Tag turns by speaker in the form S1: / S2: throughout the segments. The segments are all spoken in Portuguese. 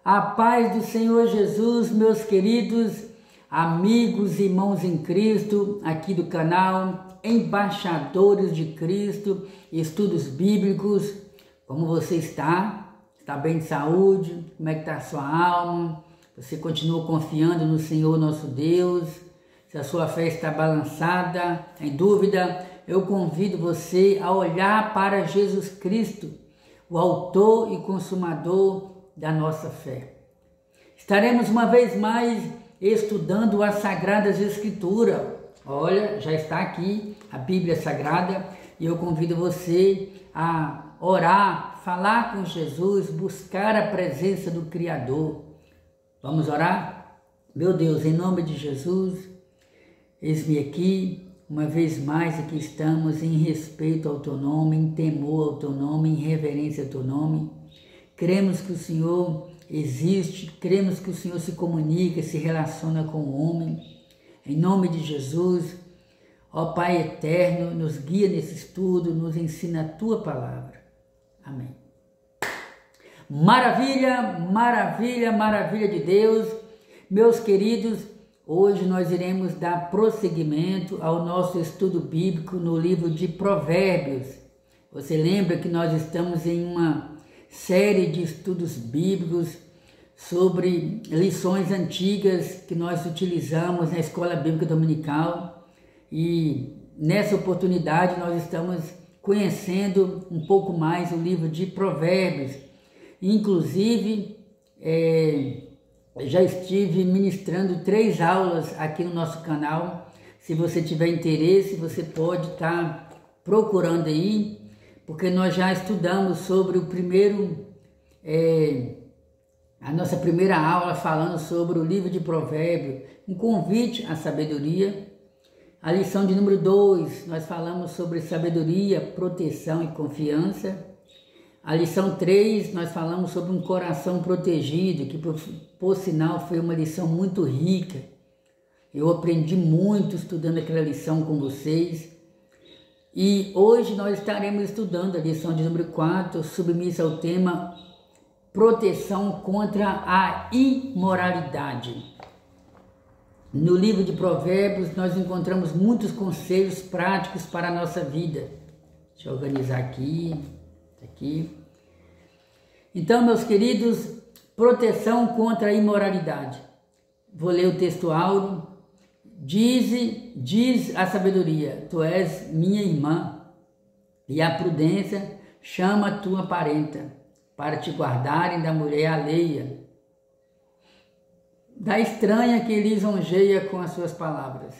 S1: A paz do Senhor Jesus, meus queridos amigos e irmãos em Cristo, aqui do canal Embaixadores de Cristo, Estudos Bíblicos. Como você está? Está bem de saúde? Como é que está a sua alma? Você continua confiando no Senhor nosso Deus? Se a sua fé está balançada, em dúvida, eu convido você a olhar para Jesus Cristo, o autor e consumador da nossa fé. Estaremos uma vez mais estudando as Sagradas Escrituras. Olha, já está aqui a Bíblia Sagrada e eu convido você a orar, falar com Jesus, buscar a presença do Criador. Vamos orar? Meu Deus, em nome de Jesus, eis-me aqui, uma vez mais aqui estamos em respeito ao Teu nome, em temor ao Teu nome, em reverência ao Teu nome. Cremos que o Senhor existe, cremos que o Senhor se comunica, se relaciona com o homem. Em nome de Jesus, ó Pai eterno, nos guia nesse estudo, nos ensina a Tua palavra. Amém. Maravilha, maravilha, maravilha de Deus. Meus queridos, hoje nós iremos dar prosseguimento ao nosso estudo bíblico no livro de Provérbios. Você lembra que nós estamos em uma série de estudos bíblicos sobre lições antigas que nós utilizamos na Escola Bíblica Dominical, e nessa oportunidade nós estamos conhecendo um pouco mais o livro de Provérbios. Inclusive, já estive ministrando 3 aulas aqui no nosso canal. Se você tiver interesse, você pode estar procurando aí, porque nós já estudamos sobre a nossa primeira aula falando sobre o livro de Provérbios, um convite à sabedoria. A lição de número 2, nós falamos sobre sabedoria, proteção e confiança. A lição 3, nós falamos sobre um coração protegido, que por sinal foi uma lição muito rica. Eu aprendi muito estudando aquela lição com vocês. E hoje nós estaremos estudando a lição de número 4, submissa ao tema proteção contra a imoralidade. No livro de Provérbios nós encontramos muitos conselhos práticos para a nossa vida. Deixa eu organizar aqui. Então, meus queridos, proteção contra a imoralidade. Vou ler o texto áureo. Diz a sabedoria, tu és minha irmã, e a prudência chama a tua parenta, para te guardarem da mulher alheia, da estranha que lisonjeia com as suas palavras.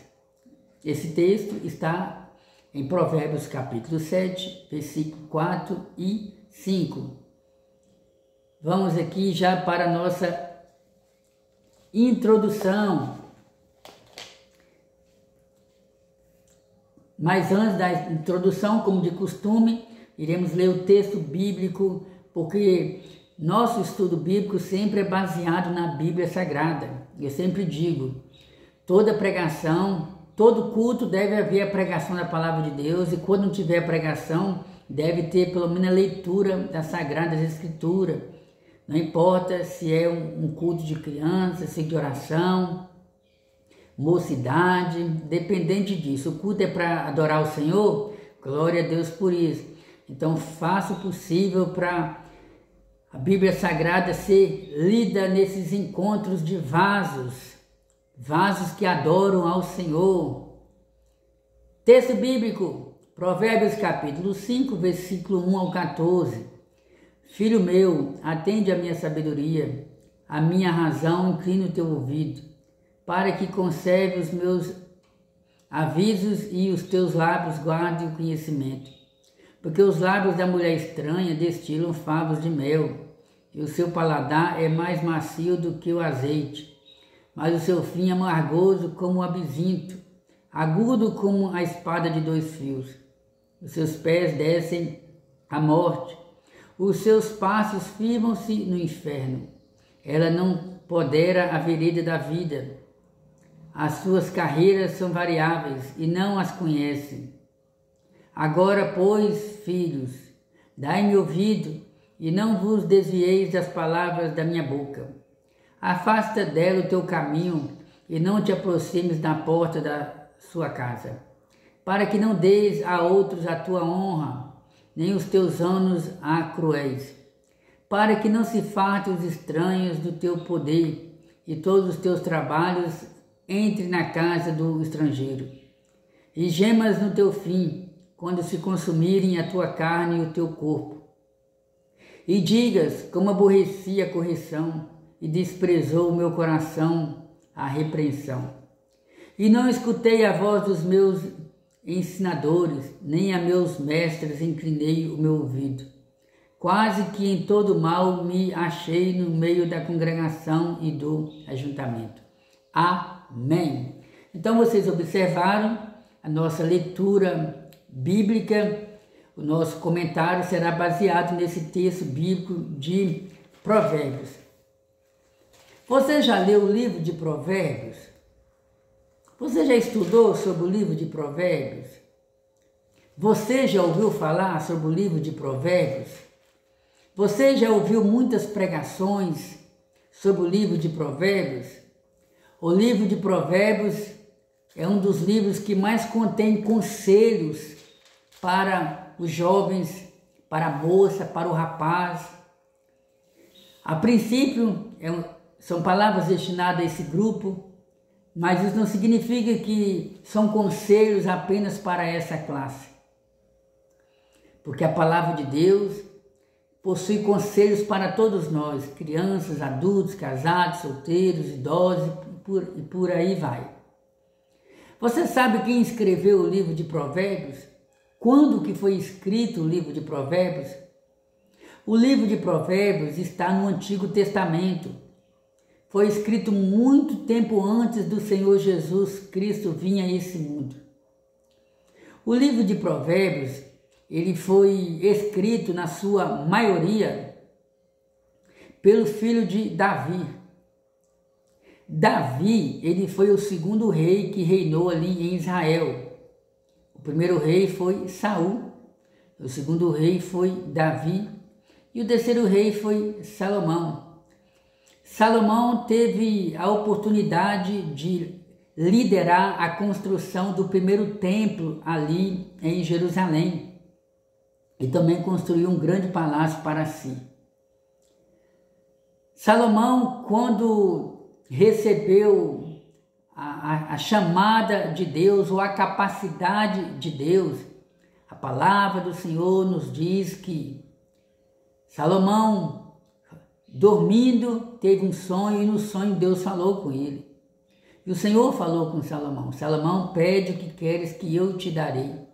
S1: Esse texto está em Provérbios capítulo 7, versículo 4 e 5. Vamos aqui já para a nossa introdução. Mas antes da introdução, como de costume, iremos ler o texto bíblico, porque nosso estudo bíblico sempre é baseado na Bíblia Sagrada. Eu sempre digo, toda pregação, todo culto deve haver a pregação da Palavra de Deus, e quando não tiver pregação, deve ter pelo menos a leitura das Sagradas Escrituras. Não importa se é um culto de criança, se é de oração, mocidade, dependente disso. O culto é para adorar o Senhor, glória a Deus por isso. Então faça o possível para a Bíblia Sagrada ser lida nesses encontros de vasos que adoram ao Senhor. Texto bíblico, Provérbios capítulo 5, versículo 1 ao 14. Filho meu, atende a minha sabedoria, a minha razão inclina o teu ouvido, para que conserve os meus avisos e os teus lábios guardem o conhecimento. Porque os lábios da mulher estranha destilam favos de mel, e o seu paladar é mais macio do que o azeite, mas o seu fim é amargoso como o absinto, agudo como a espada de 2 fios. Os seus pés descem à morte, os seus passos firmam-se no inferno. Ela não podera a vereda da vida. As suas carreiras são variáveis e não as conhecem. Agora, pois, filhos, dai-me ouvido, e não vos desvieis das palavras da minha boca. Afasta dela o teu caminho, e não te aproximes da porta da sua casa, para que não deis a outros a tua honra, nem os teus anos a cruéis, para que não se fartem os estranhos do teu poder, e todos os teus trabalhos entre na casa do estrangeiro. E gemas no teu fim, quando se consumirem a tua carne e o teu corpo. E digas, como aborreci a correção, e desprezou o meu coração a repreensão. E não escutei a voz dos meus ensinadores, nem a meus mestres inclinei o meu ouvido. Quase que em todo mal me achei no meio da congregação e do ajuntamento. Amém. Então vocês observaram a nossa leitura bíblica. O nosso comentário será baseado nesse texto bíblico de Provérbios. Você já leu o livro de Provérbios? Você já estudou sobre o livro de Provérbios? Você já ouviu falar sobre o livro de Provérbios? Você já ouviu muitas pregações sobre o livro de Provérbios? O livro de Provérbios é um dos livros que mais contém conselhos para os jovens, para a moça, para o rapaz. A princípio, são palavras destinadas a esse grupo, mas isso não significa que são conselhos apenas para essa classe. Porque a palavra de Deus possui conselhos para todos nós, crianças, adultos, casados, solteiros, idosos e por aí vai. Você sabe quem escreveu o livro de Provérbios? Quando que foi escrito o livro de Provérbios? O livro de Provérbios está no Antigo Testamento. Foi escrito muito tempo antes do Senhor Jesus Cristo vir a esse mundo. O livro de Provérbios, ele foi escrito na sua maioria pelo filho de Davi. Davi, ele foi o segundo rei que reinou ali em Israel. O primeiro rei foi Saul, o segundo rei foi Davi e o terceiro rei foi Salomão. Salomão teve a oportunidade de liderar a construção do primeiro templo ali em Jerusalém e também construiu um grande palácio para si. Salomão, quando recebeu a chamada de Deus ou a capacidade de Deus, a palavra do Senhor nos diz que Salomão, dormindo, teve um sonho e no sonho Deus falou com ele. E o Senhor falou com Salomão: Salomão, pede o que queres que eu te darei.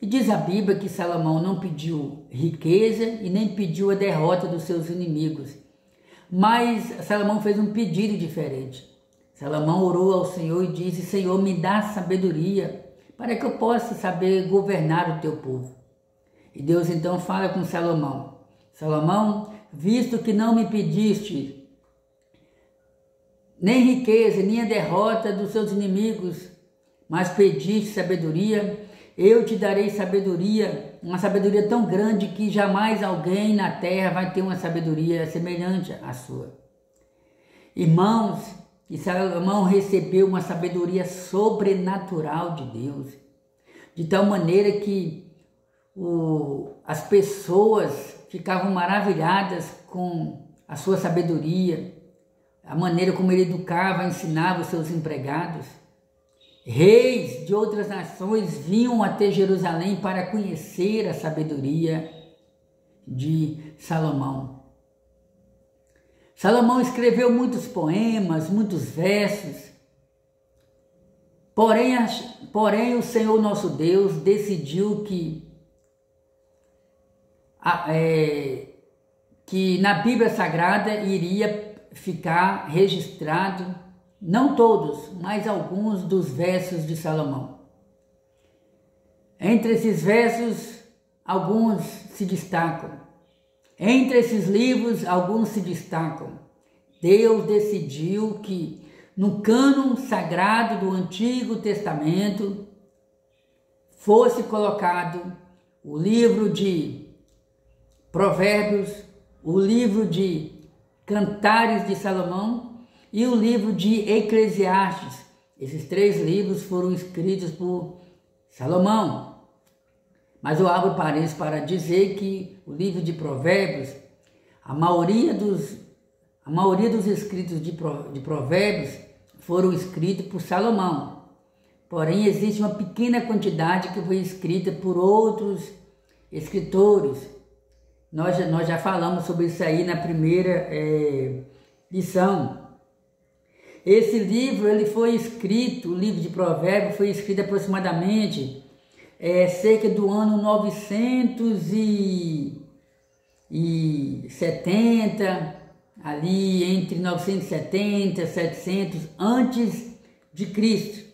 S1: E diz a Bíblia que Salomão não pediu riqueza e nem pediu a derrota dos seus inimigos. Mas Salomão fez um pedido diferente. Salomão orou ao Senhor e disse: Senhor, me dá sabedoria para que eu possa saber governar o teu povo. E Deus então fala com Salomão: Salomão, visto que não me pediste nem riqueza, nem a derrota dos seus inimigos, mas pediste sabedoria, eu te darei sabedoria, uma sabedoria tão grande que jamais alguém na terra vai ter uma sabedoria semelhante à sua. Irmãos, e Salomão recebeu uma sabedoria sobrenatural de Deus, de tal maneira que as pessoas ficavam maravilhadas com a sua sabedoria, a maneira como ele educava, ensinava os seus empregados. Reis de outras nações vinham até Jerusalém para conhecer a sabedoria de Salomão. Salomão escreveu muitos poemas, muitos versos, porém o Senhor nosso Deus decidiu que na Bíblia Sagrada iria ficar registrado, não todos, mas alguns dos versos de Salomão. Entre esses versos, alguns se destacam. Entre esses livros, alguns se destacam. Deus decidiu que no cânon sagrado do Antigo Testamento fosse colocado o livro de Provérbios, o livro de Cantares de Salomão e o livro de Eclesiastes. Esses 3 livros foram escritos por Salomão. Mas eu abro parênteses para dizer que o livro de Provérbios, a maioria dos escritos de Provérbios foram escritos por Salomão. Porém, existe uma pequena quantidade que foi escrita por outros escritores. Nós já falamos sobre isso aí na primeira lição. Esse livro, ele foi escrito, o livro de Provérbios foi escrito aproximadamente cerca do ano 970, ali entre 970 e 700 antes de Cristo.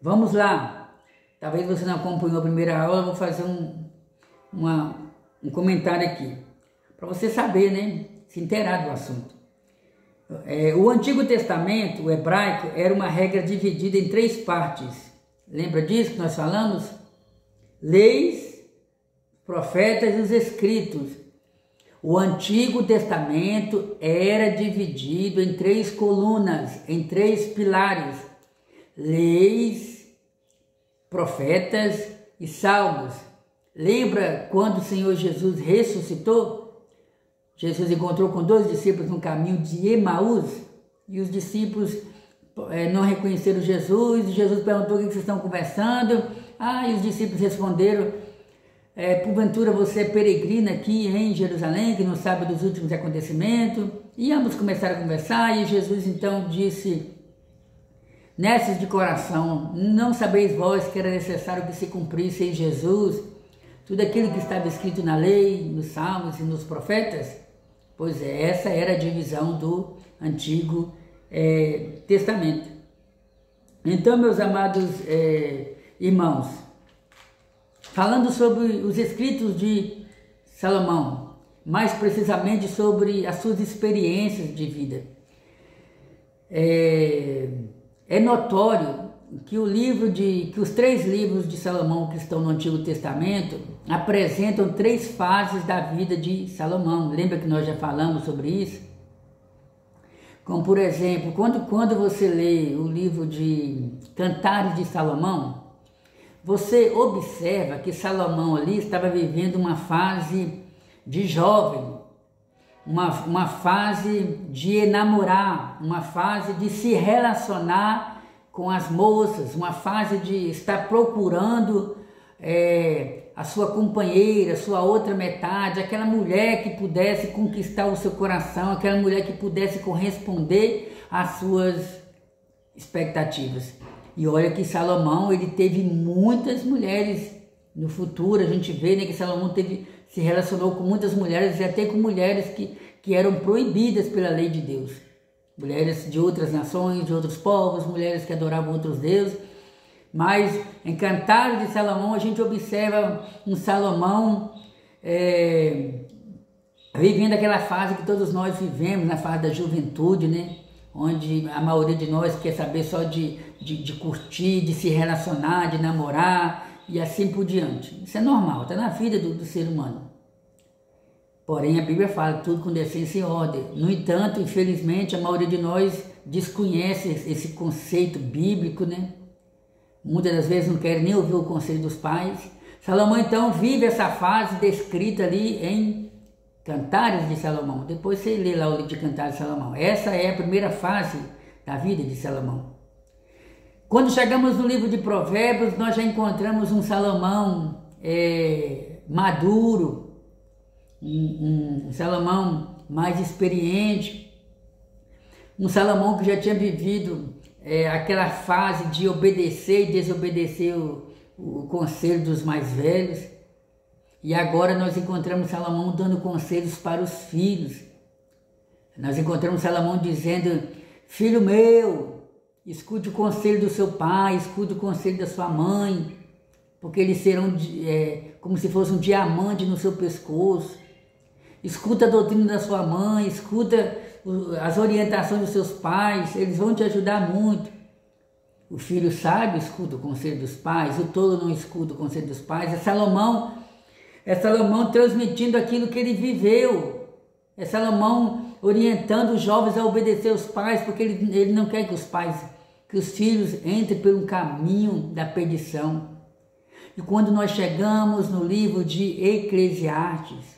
S1: Vamos lá. Talvez você não acompanhou a primeira aula, eu vou fazer um comentário aqui, para você saber, né, se inteirar do assunto. O Antigo Testamento, o hebraico, era uma regra dividida em 3 partes. Lembra disso que nós falamos? Leis, profetas e os escritos. O Antigo Testamento era dividido em 3 colunas, em 3 pilares: leis, profetas e salmos. Lembra quando o Senhor Jesus ressuscitou? Jesus encontrou com 2 discípulos no caminho de Emaús e os discípulos não reconheceram Jesus. Jesus perguntou: o que vocês estão conversando? E os discípulos responderam: porventura você é peregrino aqui em Jerusalém, que não sabe dos últimos acontecimentos? E ambos começaram a conversar, e Jesus então disse: nesses de coração, não sabeis vós que era necessário que se cumprisse em Jesus tudo aquilo que estava escrito na lei, nos salmos e nos profetas? Pois essa era a divisão do Antigo Testamento. Então, meus amados irmãos, falando sobre os escritos de Salomão, mais precisamente sobre as suas experiências de vida, é notório que os 3 livros de Salomão que estão no Antigo Testamento apresentam 3 fases da vida de Salomão. Lembra que nós já falamos sobre isso? Como, por exemplo, quando você lê o livro de Cantares de Salomão, você observa que Salomão ali estava vivendo uma fase de jovem, uma fase de enamorar, uma fase de se relacionar com as moças, uma fase de estar procurando a sua companheira, a sua outra metade, aquela mulher que pudesse conquistar o seu coração, aquela mulher que pudesse corresponder às suas expectativas. E olha que Salomão, ele teve muitas mulheres. No futuro a gente vê, né, que Salomão se relacionou com muitas mulheres, e até com mulheres que eram proibidas pela lei de Deus. Mulheres de outras nações, de outros povos, mulheres que adoravam outros deuses. Mas em Cantares de Salomão a gente observa um Salomão vivendo aquela fase que todos nós vivemos, na fase da juventude, né? Onde a maioria de nós quer saber só de curtir, de se relacionar, de namorar e assim por diante. Isso é normal, está na vida do ser humano. Porém, a Bíblia fala tudo com decência e ordem. No entanto, infelizmente, a maioria de nós desconhece esse conceito bíblico, né? Muitas das vezes não querem nem ouvir o conselho dos pais. Salomão, então, vive essa fase descrita ali em Cantares de Salomão. Depois você lê lá o livro de Cantares de Salomão. Essa é a primeira fase da vida de Salomão. Quando chegamos no livro de Provérbios, nós já encontramos um Salomão maduro, um Salomão mais experiente, um Salomão que já tinha vivido aquela fase de obedecer e desobedecer o conselho dos mais velhos. E agora nós encontramos Salomão dando conselhos para os filhos. Nós encontramos Salomão dizendo: filho meu, escute o conselho do seu pai, escute o conselho da sua mãe, porque eles serão como se fosse um diamante no seu pescoço. Escuta a doutrina da sua mãe, escuta as orientações dos seus pais, eles vão te ajudar muito. O filho sábio escuta o conselho dos pais, o tolo não escuta o conselho dos pais. E Salomão É Salomão transmitindo aquilo que ele viveu. É Salomão orientando os jovens a obedecer os pais, porque ele não quer que os filhos entrem por um caminho da perdição. E quando nós chegamos no livro de Eclesiastes,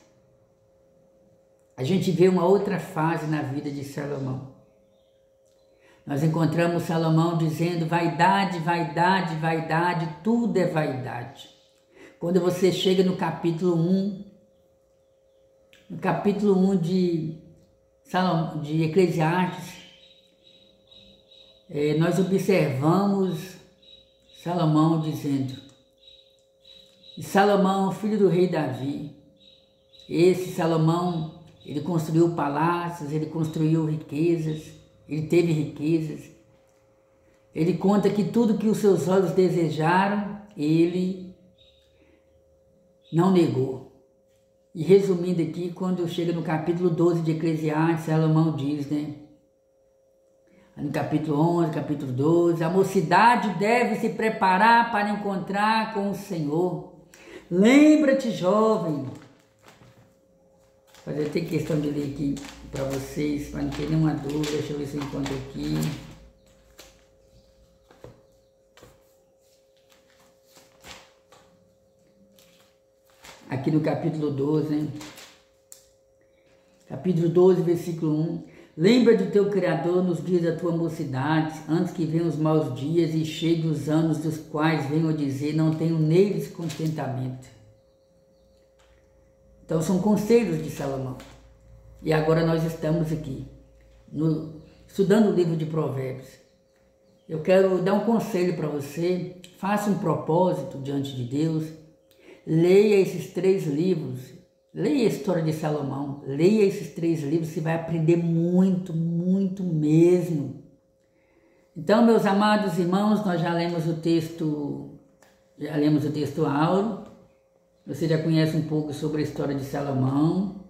S1: a gente vê uma outra fase na vida de Salomão. Nós encontramos Salomão dizendo: vaidade, vaidade, vaidade, tudo é vaidade. Quando você chega no capítulo 1, de Eclesiastes, nós observamos Salomão dizendo: e Salomão, filho do rei Davi, esse Salomão, ele construiu palácios, ele construiu riquezas, ele teve riquezas. Ele conta que tudo que os seus olhos desejaram, ele não negou. E resumindo aqui, quando chega no capítulo 12 de Eclesiastes, Salomão diz, né? No capítulo 11, capítulo 12, a mocidade deve se preparar para encontrar com o Senhor. Lembra-te, jovem. Mas eu tenho questão de ler aqui para vocês, para não ter nenhuma dúvida. Deixa eu ver se eu encontro aqui. Aqui no capítulo 12, né? Capítulo 12, versículo 1. Lembra do teu Criador nos dias da tua mocidade, antes que venham os maus dias e cheguem os anos dos quais venham dizer, não tenho neles contentamento. Então são conselhos de Salomão. E agora nós estamos aqui, estudando o livro de Provérbios. Eu quero dar um conselho para você: faça um propósito diante de Deus, leia esses 3 livros, leia a história de Salomão, leia esses 3 livros, você vai aprender muito, muito mesmo. Então, meus amados irmãos, nós já lemos o texto áureo, você já conhece um pouco sobre a história de Salomão.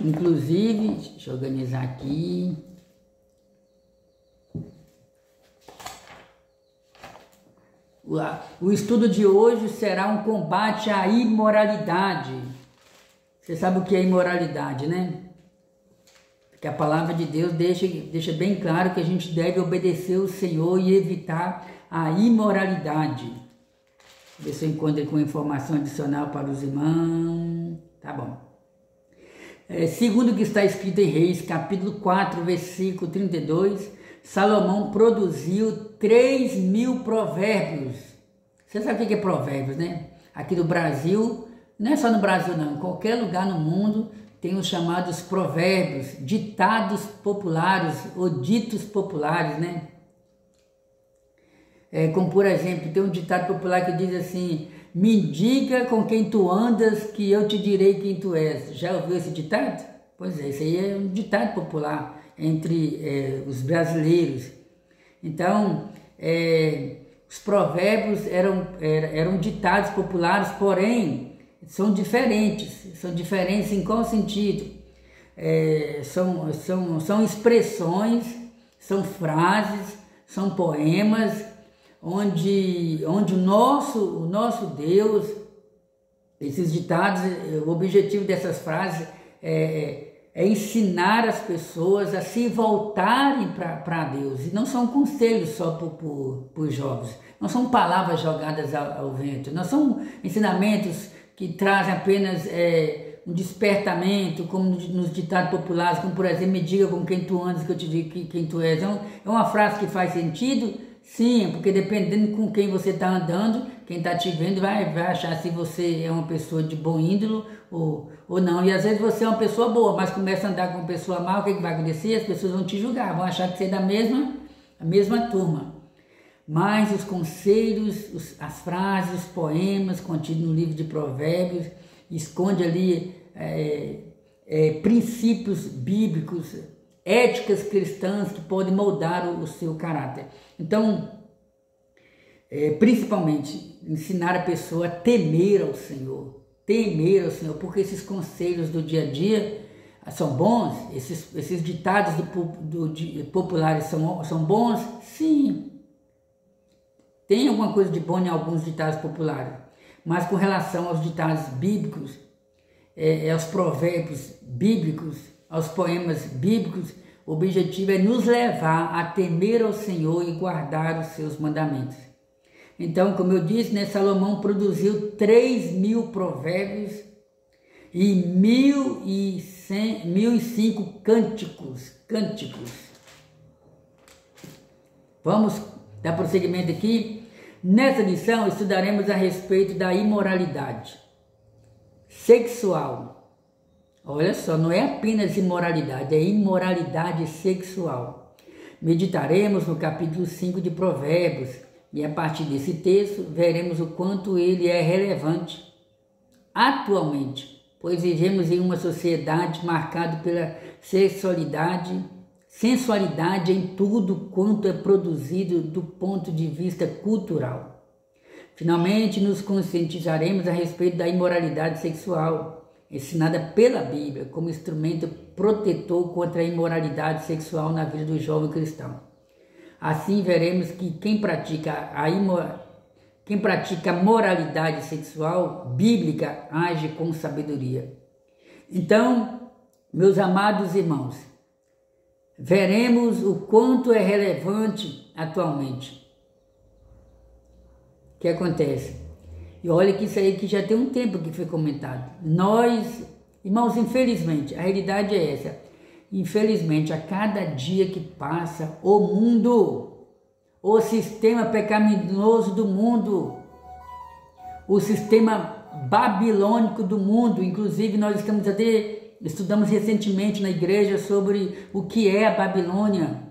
S1: Inclusive, deixa eu organizar aqui. O estudo de hoje será um combate à imoralidade. Você sabe o que é imoralidade, né? Porque a palavra de Deus deixa bem claro que a gente deve obedecer o Senhor e evitar a imoralidade. Ver se eu encontro com informação adicional para os irmãos. Tá bom. Segundo o que está escrito em Reis, capítulo 4, versículo 32, Salomão produziu 3.000 provérbios. Você sabe o que é provérbios, né? Aqui no Brasil, não é só no Brasil não, em qualquer lugar no mundo tem os chamados provérbios, ditados populares ou ditos populares, né? Como por exemplo, tem um ditado popular que diz assim: me diga com quem tu andas que eu te direi quem tu és. Já ouviu esse ditado? Pois é, isso aí é um ditado popular entre os brasileiros. Então, os provérbios eram ditados populares, porém são diferentes em qual sentido? São expressões, são frases, são poemas, onde o nosso Deus, esses ditados, o objetivo dessas frases é ensinar as pessoas a se voltarem para Deus. E não são conselhos só por jovens, não são palavras jogadas ao vento, não são ensinamentos que trazem apenas um despertamento, como nos ditados populares, como por exemplo, me diga com quem tu andas que eu te digo quem tu és. É uma frase que faz sentido. Sim, porque dependendo com quem você está andando, quem está te vendo vai achar se você é uma pessoa de bom índole ou não. E às vezes você é uma pessoa boa, mas começa a andar com uma pessoa má, o que vai acontecer? As pessoas vão te julgar, vão achar que você é da mesma turma. Mas os conselhos, as frases, os poemas contidos no livro de Provérbios, esconde ali princípios bíblicos, éticas cristãs que podem moldar o seu caráter. Então, principalmente, ensinar a pessoa a temer ao Senhor, porque esses conselhos do dia a dia são bons, esses ditados populares são bons, sim. Tem alguma coisa de bom em alguns ditados populares, mas com relação aos ditados bíblicos, aos provérbios bíblicos, aos poemas bíblicos, o objetivo é nos levar a temer ao Senhor e guardar os seus mandamentos. Então, como eu disse, né, Salomão produziu 3.000 provérbios e 1.005 cânticos. Vamos dar prosseguimento aqui. Nessa lição estudaremos a respeito da imoralidade sexual. Olha só, não é apenas imoralidade, é imoralidade sexual. Meditaremos no capítulo 5 de Provérbios e a partir desse texto veremos o quanto ele é relevante atualmente, pois vivemos em uma sociedade marcada pela sensualidade em tudo quanto é produzido do ponto de vista cultural. Finalmente, nos conscientizaremos a respeito da imoralidade sexual, ensinada pela Bíblia como instrumento protetor contra a imoralidade sexual na vida do jovem cristão. Assim, veremos que quem pratica moralidade sexual bíblica age com sabedoria. Então, meus amados irmãos, veremos o quanto é relevante atualmente. O que acontece? E olha que isso aí que já tem um tempo que foi comentado. Nós, irmãos, infelizmente, a realidade é essa. Infelizmente, a cada dia que passa, o mundo, o sistema pecaminoso do mundo, o sistema babilônico do mundo, inclusive nós estudamos recentemente na igreja sobre o que é a Babilônia.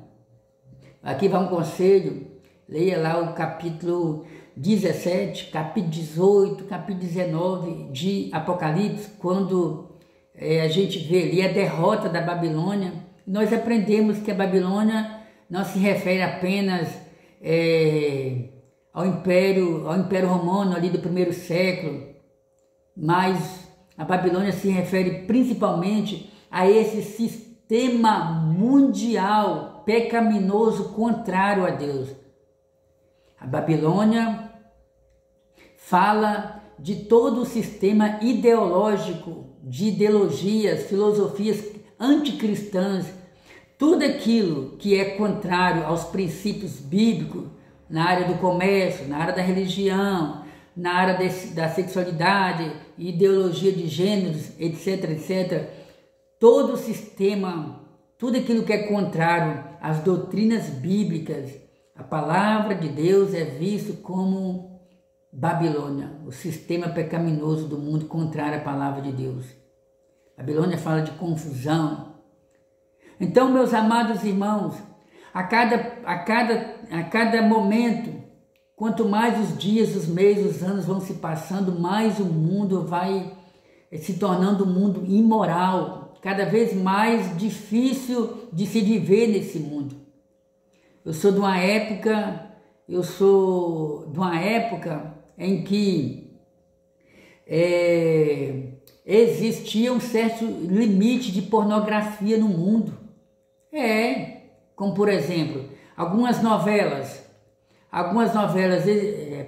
S1: Aqui vai um conselho, leia lá o capítulo 17, capítulo 18, capítulo 19 de Apocalipse, quando a gente vê ali a derrota da Babilônia. Nós aprendemos que a Babilônia não se refere apenas ao Império Romano ali do primeiro século, mas a Babilônia se refere principalmente a esse sistema mundial pecaminoso contrário a Deus. A Babilônia fala de todo o sistema ideológico, de ideologias, filosofias anticristãs, tudo aquilo que é contrário aos princípios bíblicos na área do comércio, na área da religião, na área da sexualidade, ideologia de gêneros, etc, etc. Todo o sistema, tudo aquilo que é contrário às doutrinas bíblicas, a palavra de Deus é visto como Babilônia, o sistema pecaminoso do mundo contrário à palavra de Deus. Babilônia fala de confusão. Então, meus amados irmãos, a cada momento, quanto mais os dias, os meses, os anos vão se passando, mais o mundo vai se tornando um mundo imoral, cada vez mais difícil de se viver nesse mundo. Eu sou de uma época em que existia um certo limite de pornografia no mundo. Como por exemplo, algumas novelas,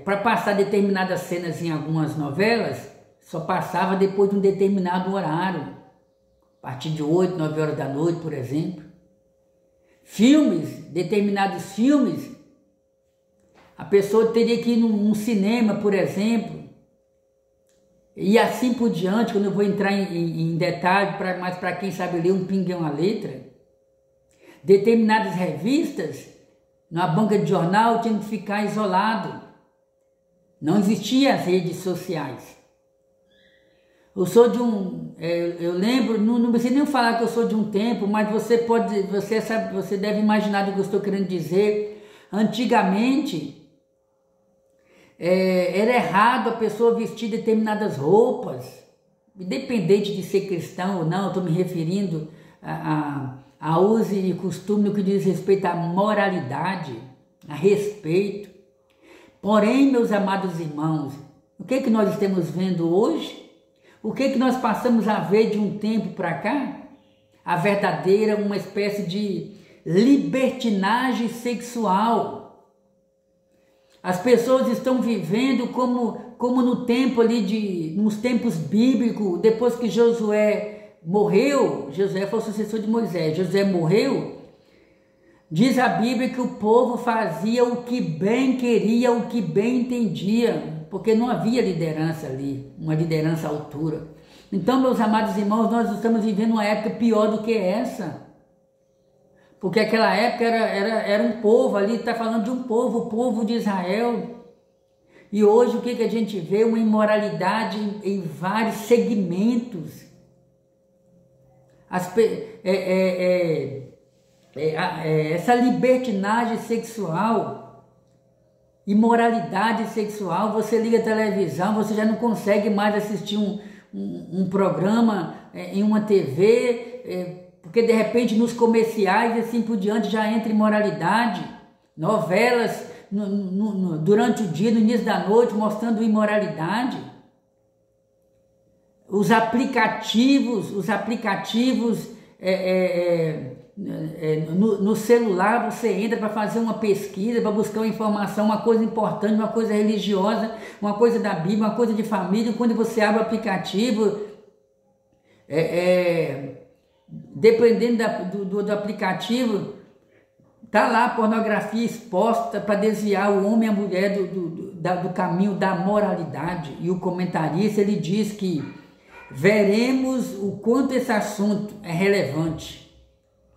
S1: para passar determinadas cenas em algumas novelas, só passava depois de um determinado horário, a partir de 8, 9 horas da noite, por exemplo. Determinados filmes, a pessoa teria que ir num cinema, por exemplo, e assim por diante, quando eu vou entrar em detalhe, mas para quem sabe ler um pingue é uma letra. Determinadas revistas, na banca de jornal, tinham que ficar isolado. Não existiam as redes sociais. Eu lembro, não preciso nem falar que eu sou de um tempo, mas você deve imaginar o que eu estou querendo dizer. Antigamente, era errado a pessoa vestir determinadas roupas, independente de ser cristão ou não. Eu estou me referindo a uso e costume no que diz respeito à moralidade, a respeito. Porém, meus amados irmãos, o que é que nós estamos vendo hoje? O que é que nós passamos a ver de um tempo para cá? A verdadeira, uma espécie de libertinagem sexual. As pessoas estão vivendo como como no tempo ali nos tempos bíblicos, depois que Josué morreu, Josué foi o sucessor de Moisés, Josué morreu, diz a Bíblia que o povo fazia o que bem queria, o que bem entendia, porque não havia liderança ali, uma liderança à altura. Então, meus amados irmãos, nós estamos vivendo uma época pior do que essa. Porque aquela época era um povo ali, está falando de um povo, o povo de Israel. E hoje o que a gente vê? Uma imoralidade em vários segmentos. Essa libertinagem sexual, imoralidade sexual, você liga a televisão, você já não consegue mais assistir um programa em uma TV, porque de repente nos comerciais e assim por diante já entra imoralidade, novelas durante o dia, no início da noite, mostrando imoralidade. Os aplicativos no celular, você entra para fazer uma pesquisa, para buscar uma informação, uma coisa importante, uma coisa religiosa, uma coisa da Bíblia, uma coisa de família. Quando você abre o aplicativo, dependendo do aplicativo, tá lá a pornografia exposta para desviar o homem e a mulher do caminho da moralidade. E o comentarista, ele diz que veremos o quanto esse assunto é relevante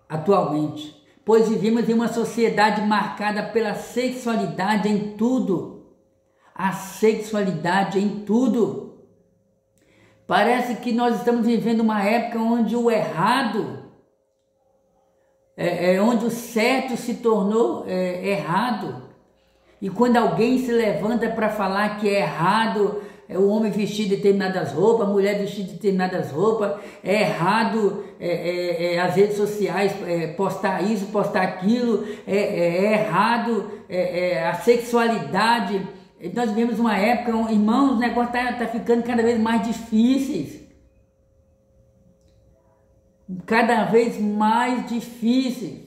S1: atualmente, pois vivemos em uma sociedade marcada pela sexualidade em tudo. A sexualidade em tudo. Parece que nós estamos vivendo uma época onde o errado, onde o certo se tornou errado. E quando alguém se levanta para falar que é errado, o homem vestir determinadas roupas, a mulher vestir determinadas roupas, é errado as redes sociais postar isso, postar aquilo, é errado a sexualidade. Nós vivemos uma época, irmãos, o negócio tá ficando cada vez mais difíceis. Cada vez mais difíceis.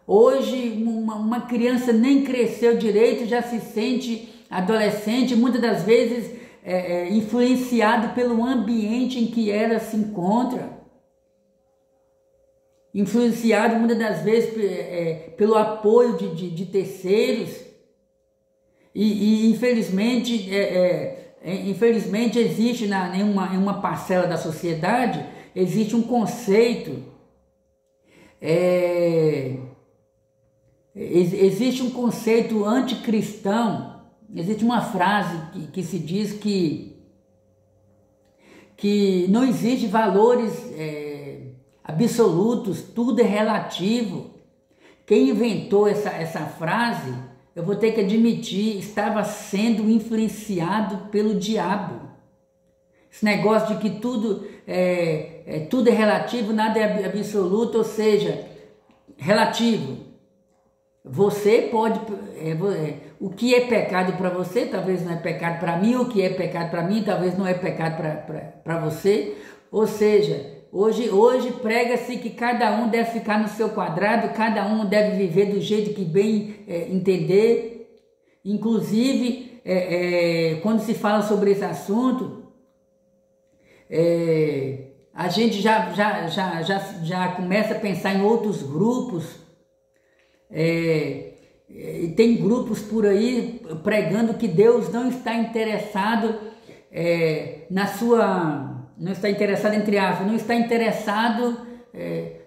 S1: Hoje, uma criança nem cresceu direito, já se sente adolescente, muitas das vezes influenciado pelo ambiente em que ela se encontra, influenciado muitas das vezes pelo apoio de terceiros, e infelizmente, existe em uma parcela da sociedade, existe um conceito, existe um conceito anticristão. Existe uma frase que se diz que não existe valores absolutos, tudo é relativo. Quem inventou essa frase, eu vou ter que admitir, estava sendo influenciado pelo diabo. Esse negócio de que tudo é relativo, nada é absoluto, ou seja, relativo. Você pode... o que é pecado para você, talvez não é pecado para mim, o que é pecado para mim, talvez não é pecado para você. Ou seja, hoje prega-se que cada um deve ficar no seu quadrado, cada um deve viver do jeito que bem entender. Inclusive, quando se fala sobre esse assunto, a gente já começa a pensar em outros grupos. Tem grupos por aí pregando que Deus não está interessado não está interessado entre aspas, não está interessado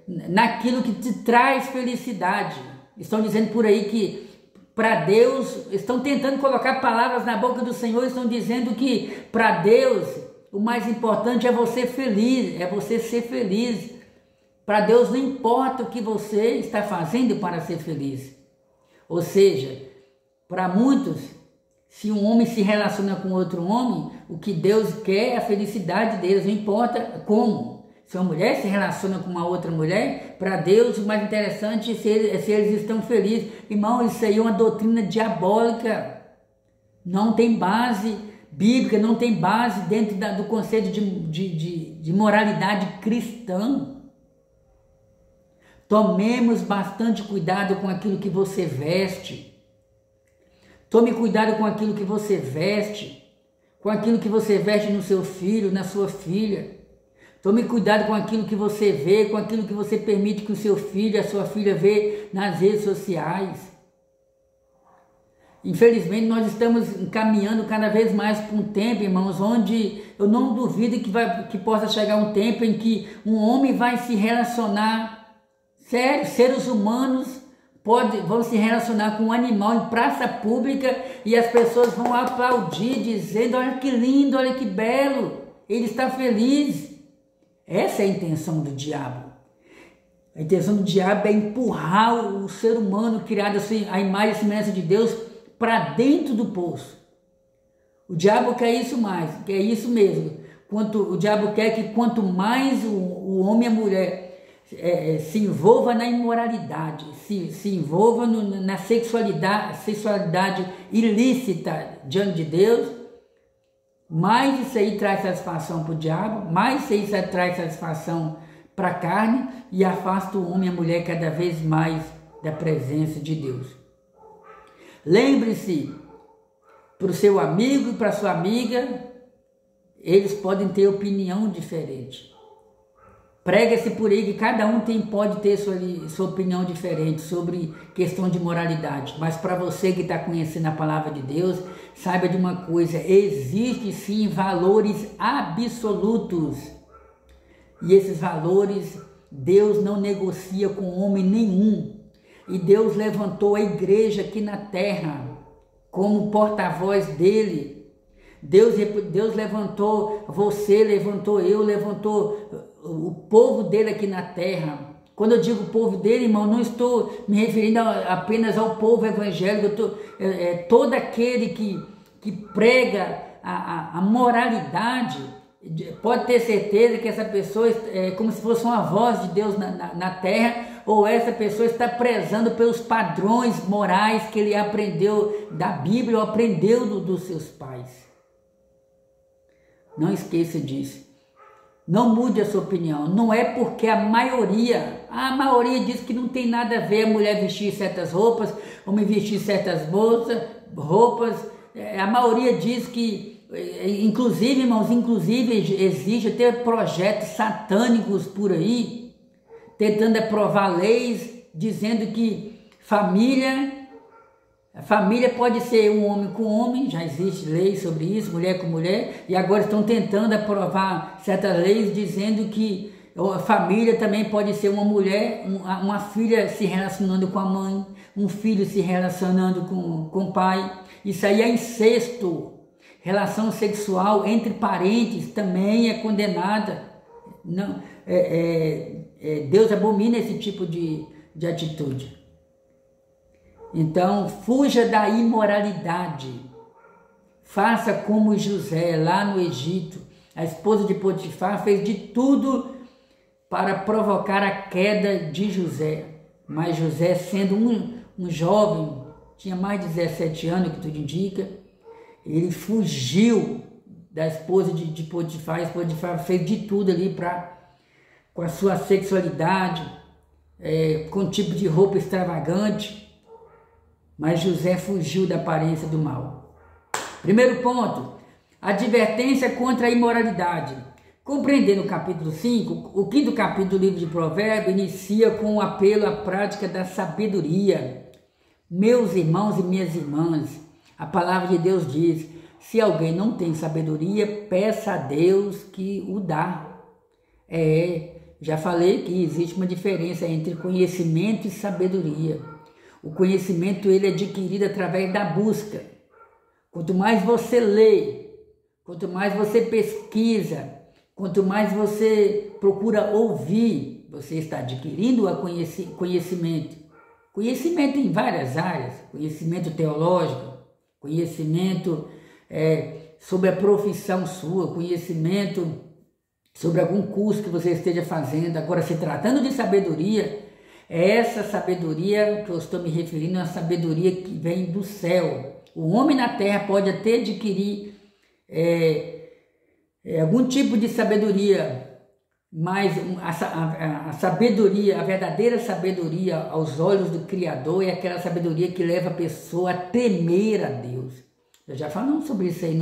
S1: naquilo que te traz felicidade. Estão dizendo por aí que para Deus, estão tentando colocar palavras na boca do Senhor, estão dizendo que para Deus o mais importante é você feliz, é você ser feliz. Para Deus não importa o que você está fazendo para ser feliz. Ou seja, para muitos, se um homem se relaciona com outro homem, o que Deus quer é a felicidade deles, não importa como. Se uma mulher se relaciona com uma outra mulher, para Deus o mais interessante é se eles estão felizes. Irmão, isso aí é uma doutrina diabólica. Não tem base bíblica, não tem base dentro do conceito de moralidade cristã. Tomemos bastante cuidado com aquilo que você veste. Tome cuidado com aquilo que você veste, com aquilo que você veste no seu filho, na sua filha. Tome cuidado com aquilo que você vê, com aquilo que você permite que o seu filho, a sua filha vê nas redes sociais. Infelizmente, nós estamos encaminhando cada vez mais para um tempo, irmãos, onde eu não duvido que possa chegar um tempo em que um homem vai se relacionar, sério, seres humanos vão se relacionar com um animal em praça pública e as pessoas vão aplaudir, dizendo: olha que lindo, olha que belo, ele está feliz. Essa é a intenção do diabo. A intenção do diabo é empurrar o ser humano criado assim, à imagem e semelhança de Deus para dentro do poço. O diabo quer isso mesmo. O diabo quer que quanto mais o homem e a mulher se envolva na imoralidade, se envolva na sexualidade ilícita diante de Deus, mais isso aí traz satisfação para o diabo, mais isso aí traz satisfação para a carne e afasta o homem e a mulher cada vez mais da presença de Deus. Lembre-se, para o seu amigo e para a sua amiga, eles podem ter opinião diferente. Prega-se por aí que cada um pode ter sua opinião diferente sobre questão de moralidade. Mas para você que está conhecendo a palavra de Deus, saiba de uma coisa: existe sim valores absolutos. E esses valores Deus não negocia com homem nenhum. E Deus levantou a igreja aqui na terra como porta-voz dele. Deus levantou você, levantou eu, levantou o povo dele aqui na terra. Quando eu digo povo dele, irmão, não estou me referindo apenas ao povo evangélico. Todo aquele que prega a moralidade, pode ter certeza que essa pessoa é como se fosse uma voz de Deus na terra, ou essa pessoa está prezando pelos padrões morais que ele aprendeu da Bíblia ou aprendeu dos seus pais. Não esqueça disso. Não mude a sua opinião. Não é porque a maioria diz que não tem nada a ver a mulher vestir certas roupas, homem vestir certas roupas. A maioria diz que, inclusive, irmãos, existe até projetos satânicos por aí, tentando aprovar leis, dizendo que a família pode ser um homem com homem, já existe lei sobre isso, mulher com mulher, e agora estão tentando aprovar certas leis dizendo que a família também pode ser uma mulher, uma filha se relacionando com a mãe, um filho se relacionando com o pai. Isso aí é incesto. Relação sexual entre parentes também é condenada. Não, Deus abomina esse tipo de atitude. Então, fuja da imoralidade. Faça como José, lá no Egito. A esposa de Potifar fez de tudo para provocar a queda de José. Mas José, sendo um jovem, tinha mais de 17 anos, que tudo indica, ele fugiu da esposa de Potifar. A esposa de Potifar fez de tudo ali com a sua sexualidade, com um tipo de roupa extravagante. Mas José fugiu da aparência do mal. Primeiro ponto, advertência contra a imoralidade. Compreendendo o capítulo 5, o 5º capítulo do livro de Provérbios inicia com um apelo à prática da sabedoria. Meus irmãos e minhas irmãs, a palavra de Deus diz: se alguém não tem sabedoria, peça a Deus que o dá. Já falei que existe uma diferença entre conhecimento e sabedoria. O conhecimento ele é adquirido através da busca. Quanto mais você lê, quanto mais você pesquisa, quanto mais você procura ouvir, você está adquirindo conhecimento. Conhecimento em várias áreas, conhecimento teológico, conhecimento sobre a profissão sua, conhecimento sobre algum curso que você esteja fazendo. Agora, se tratando de sabedoria, essa sabedoria que eu estou me referindo é uma sabedoria que vem do céu. O homem na terra pode até adquirir algum tipo de sabedoria Mas a sabedoria, a verdadeira sabedoria aos olhos do Criador é aquela sabedoria que leva a pessoa a temer a Deus. Eu já falamos sobre isso aí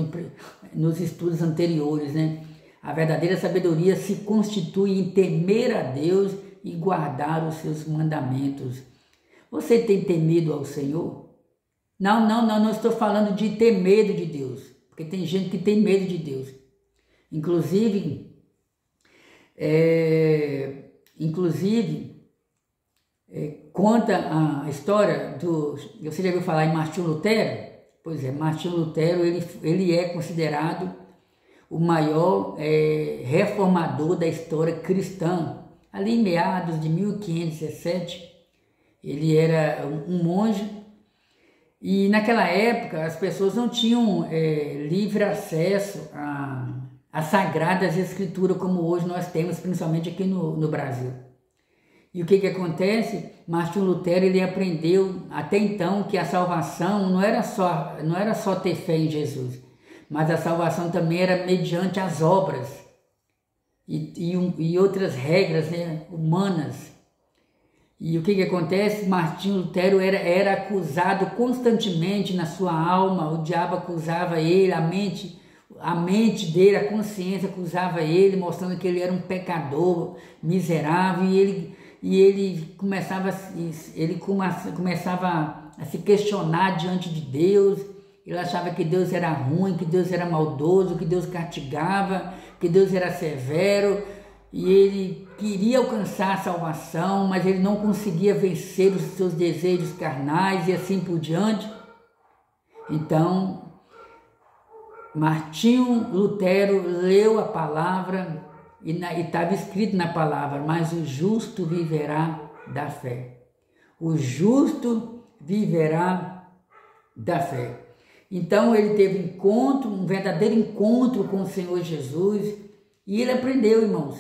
S1: nos estudos anteriores, né? A verdadeira sabedoria se constitui em temer a Deus e guardar os seus mandamentos. Você tem temido ao Senhor? Não estou falando de ter medo de Deus, porque tem gente que tem medo de Deus. Inclusive, conta a história você já ouviu falar em Martinho Lutero? Pois é, Martinho Lutero, ele é considerado o maior reformador da história cristã. Ali em meados de 1517, ele era um monge, e naquela época as pessoas não tinham livre acesso às sagradas escrituras como hoje nós temos, principalmente aqui no Brasil. E o que acontece? Martinho Lutero, ele aprendeu até então que a salvação não era só ter fé em Jesus, mas a salvação também era mediante as obras e outras regras, né, humanas. E o que acontece? Martinho Lutero era acusado constantemente na sua alma, o diabo acusava ele, a mente dele, a consciência acusava ele, mostrando que ele era um pecador miserável, e ele começava a se questionar diante de Deus. Ele achava que Deus era ruim, que Deus era maldoso, que Deus castigava, que Deus era severo, e ele queria alcançar a salvação, mas ele não conseguia vencer os seus desejos carnais e assim por diante. Então, Martinho Lutero leu a palavra e estava escrito na palavra: mas o justo viverá da fé. O justo viverá da fé. Então ele teve um verdadeiro encontro com o Senhor Jesus, e ele aprendeu, irmãos,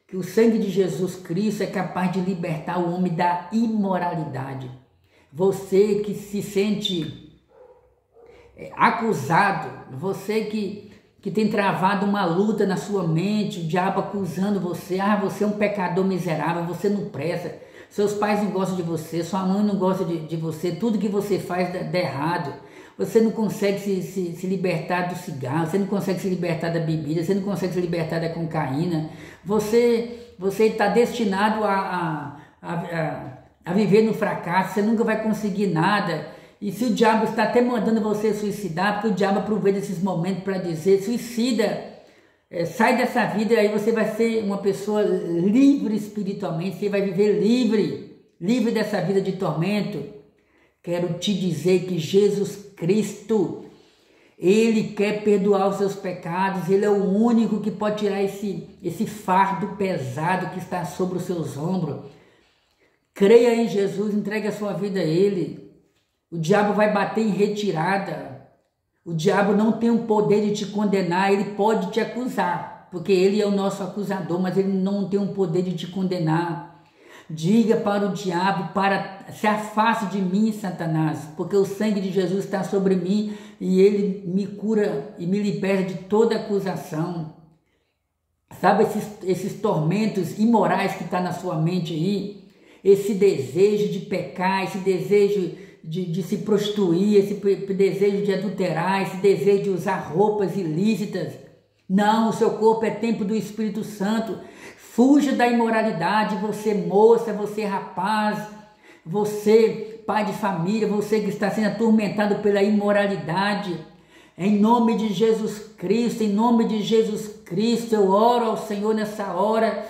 S1: que o sangue de Jesus Cristo é capaz de libertar o homem da imoralidade. Você que se sente acusado, você que tem travado uma luta na sua mente, o diabo acusando você: você é um pecador miserável, você não presta, seus pais não gostam de você, sua mãe não gosta de você, tudo que você faz dá errado, você não consegue se libertar do cigarro, você não consegue se libertar da bebida, você não consegue se libertar da cocaína, você está destinado a viver no fracasso, você nunca vai conseguir nada. E se o diabo está até mandando você suicidar, porque o diabo aproveita esses momentos para dizer: suicida, sai dessa vida, aí você vai ser uma pessoa livre espiritualmente, você vai viver livre dessa vida de tormento. Quero te dizer que Jesus Cristo, Ele quer perdoar os seus pecados, Ele é o único que pode tirar esse fardo pesado que está sobre os seus ombros. Creia em Jesus, entregue a sua vida a Ele. O diabo vai bater em retirada. O diabo não tem o poder de te condenar, ele pode te acusar, porque ele é o nosso acusador, mas ele não tem o poder de te condenar. Diga para o diabo: se afaste de mim, Satanás, porque o sangue de Jesus está sobre mim e ele me cura e me liberta de toda acusação. Sabe esses tormentos imorais que estão na sua mente aí? Esse desejo de pecar, esse desejo de se prostituir, esse desejo de adulterar, esse desejo de usar roupas ilícitas. Não, o seu corpo é templo do Espírito Santo. Fuja da imoralidade, você moça, você rapaz, você pai de família, você que está sendo atormentado pela imoralidade. Em nome de Jesus Cristo, eu oro ao Senhor nessa hora: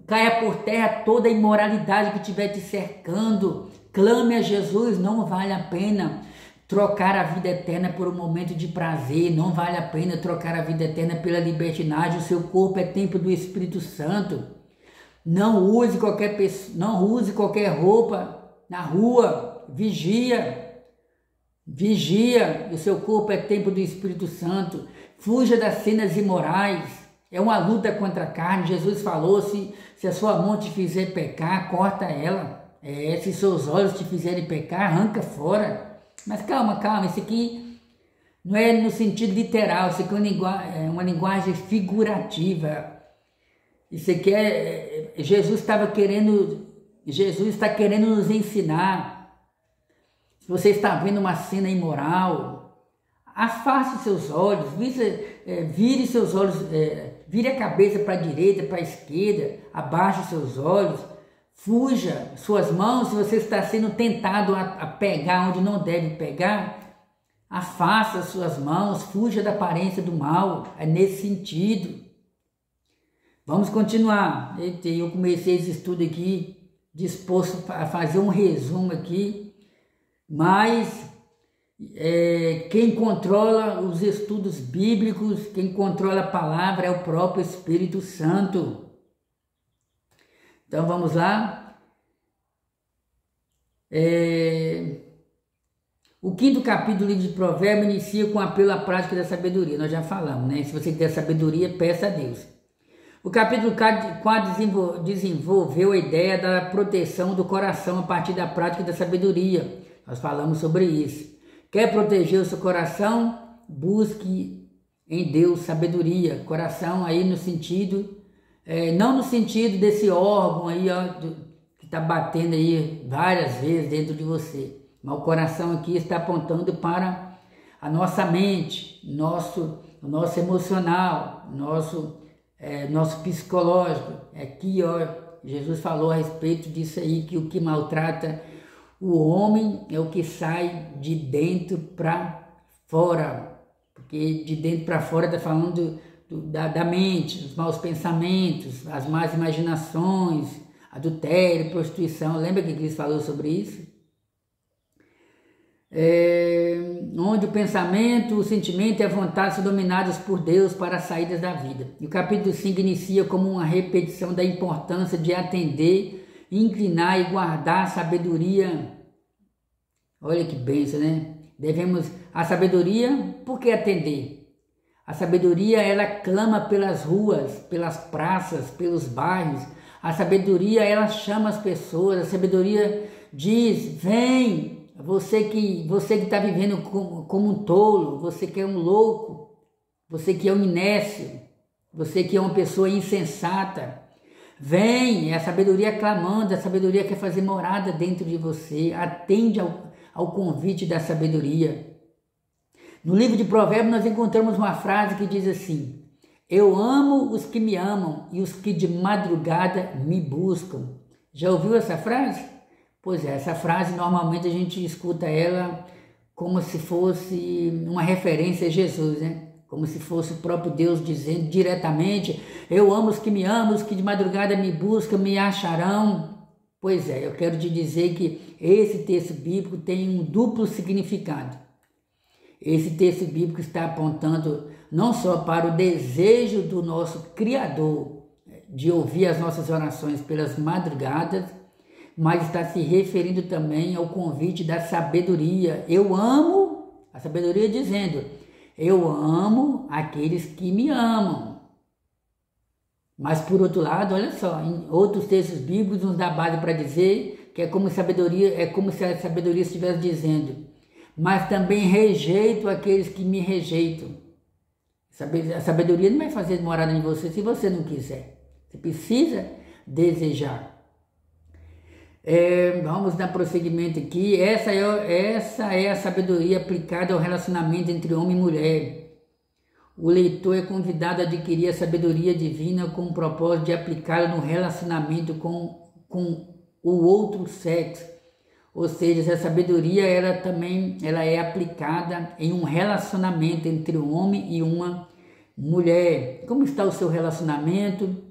S1: caia por terra toda a imoralidade que estiver te cercando. Clame a Jesus, não vale a pena trocar a vida eterna por um momento de prazer, não vale a pena trocar a vida eterna pela libertinagem. O seu corpo é templo do Espírito Santo. Não use qualquer roupa na rua, vigia, o seu corpo é templo do Espírito Santo. Fuja das cenas imorais, é uma luta contra a carne. Jesus falou: se a sua mão te fizer pecar, corta ela. Se seus olhos te fizerem pecar, arranca fora. Mas calma, isso aqui não é no sentido literal, isso aqui é uma linguagem figurativa. E você quer, Jesus está querendo nos ensinar. Se você está vendo uma cena imoral, afaste seus olhos, vire seus olhos, vire a cabeça para a direita, para a esquerda, abaixe seus olhos, fuja suas mãos. Se você está sendo tentado a pegar onde não deve pegar, afasta suas mãos, fuja da aparência do mal. É nesse sentido. Vamos continuar. Eu comecei esse estudo aqui, disposto a fazer um resumo aqui, mas quem controla os estudos bíblicos, quem controla a palavra é o próprio Espírito Santo. Então vamos lá. O 5º capítulo do livro de Provérbios inicia com apelo à prática da sabedoria. Nós já falamos, né? Se você quer sabedoria, peça a Deus. O capítulo 4 desenvolveu a ideia da proteção do coração a partir da prática da sabedoria. Nós falamos sobre isso. Quer proteger o seu coração? Busque em Deus sabedoria. Coração aí no sentido, não no sentido desse órgão aí, ó, que está batendo aí várias vezes dentro de você. Mas o coração aqui está apontando para a nossa mente, nosso emocional, nosso psicológico. Aqui, ó, Jesus falou a respeito disso aí, que o que maltrata o homem é o que sai de dentro para fora. Porque de dentro para fora está falando da mente, dos maus pensamentos, as más imaginações, adultério, prostituição. Lembra que Cristo falou sobre isso? Onde o pensamento, o sentimento e a vontade são dominados por Deus para as saídas da vida. E o capítulo 5 inicia como uma repetição da importância de atender, inclinar e guardar a sabedoria. Olha que bênção, né? A sabedoria, por que atender? A sabedoria, ela clama pelas ruas, pelas praças, pelos bairros. A sabedoria, ela chama as pessoas. A sabedoria diz: vem. Você que está vivendo como um tolo, você que é um louco, você que é um inércio, você que é uma pessoa insensata, vem. É a sabedoria clamando, a sabedoria quer fazer morada dentro de você. Atende ao convite da sabedoria. No livro de Provérbios nós encontramos uma frase que diz assim: eu amo os que me amam e os que de madrugada me buscam. Já ouviu essa frase? Pois é, essa frase normalmente a gente escuta ela como se fosse uma referência a Jesus, né? Como se fosse o próprio Deus dizendo diretamente: eu amo os que me amam, os que de madrugada me buscam, me acharão. Pois é, eu quero te dizer que esse texto bíblico tem um duplo significado. Esse texto bíblico está apontando não só para o desejo do nosso Criador de ouvir as nossas orações pelas madrugadas, mas está se referindo também ao convite da sabedoria. Eu amo, a sabedoria dizendo: eu amo aqueles que me amam. Mas por outro lado, olha só, em outros textos bíblicos nos dá base para dizer que é como se a sabedoria estivesse dizendo: mas também rejeito aqueles que me rejeitam. A sabedoria não vai fazer morada em você se você não quiser. Você precisa desejar. Vamos dar prosseguimento aqui. Essa é a sabedoria aplicada ao relacionamento entre homem e mulher. O leitor é convidado a adquirir a sabedoria divina com o propósito de aplicá-la no relacionamento com o outro sexo. Ou seja, essa sabedoria ela é aplicada em um relacionamento entre um homem e uma mulher. Como está o seu relacionamento?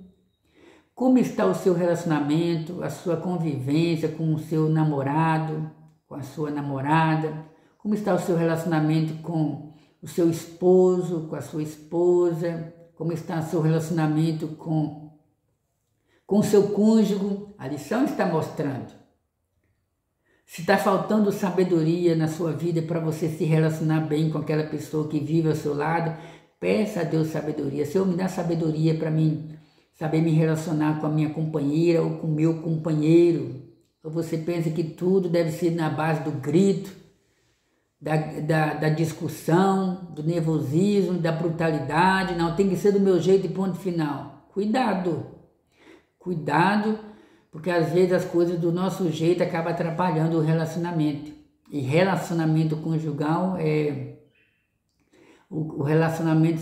S1: Como está o seu relacionamento, a sua convivência com o seu namorado, com a sua namorada? Como está o seu relacionamento com o seu esposo, com a sua esposa? Como está o seu relacionamento com o seu cônjuge? A lição está mostrando. Se está faltando sabedoria na sua vida para você se relacionar bem com aquela pessoa que vive ao seu lado, peça a Deus sabedoria. Senhor, me dá sabedoria para mim saber me relacionar com a minha companheira ou com o meu companheiro. Ou você pensa que tudo deve ser na base do grito, da discussão, do nervosismo, da brutalidade? Não, tem que ser do meu jeito e ponto final. Cuidado, Cuidado, porque às vezes as coisas do nosso jeito acabam atrapalhando o relacionamento. E relacionamento conjugal o relacionamento